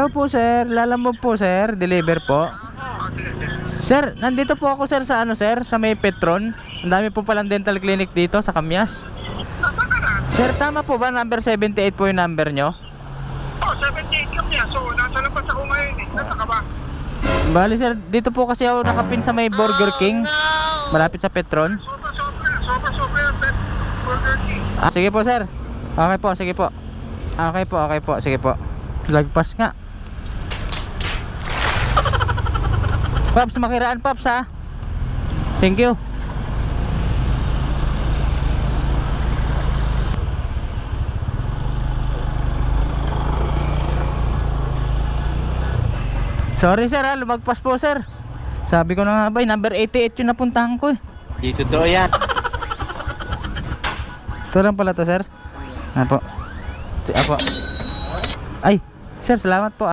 Opo sir, lalamove po sir, deliver po. Sir, nandito po ako sir sa sir, sa may Petron. Ang dami po palang dental clinic dito sa Kamyas. Sir, tama po ba number 78 po yung number nyo? 78 kami yan. So, nasa labas ako ngayon eh. Nasa ka ba? Bali sir, dito po kasi ako nakapin sa may Burger King, malapit sa Petron. Sobra. Burger King. Sige po sir. Okay po, sige po. Okay po, sige po. Lagpas nga. Paps, makiraan Paps ha. Thank you. Sorry sir ha, lumagpas po sir. Sabi ko na nga ba, number 88 yung napuntahan ko eh. Dito to yan. Ito lang pala to sir. Apo. Apo. Ay, sir, salamat po.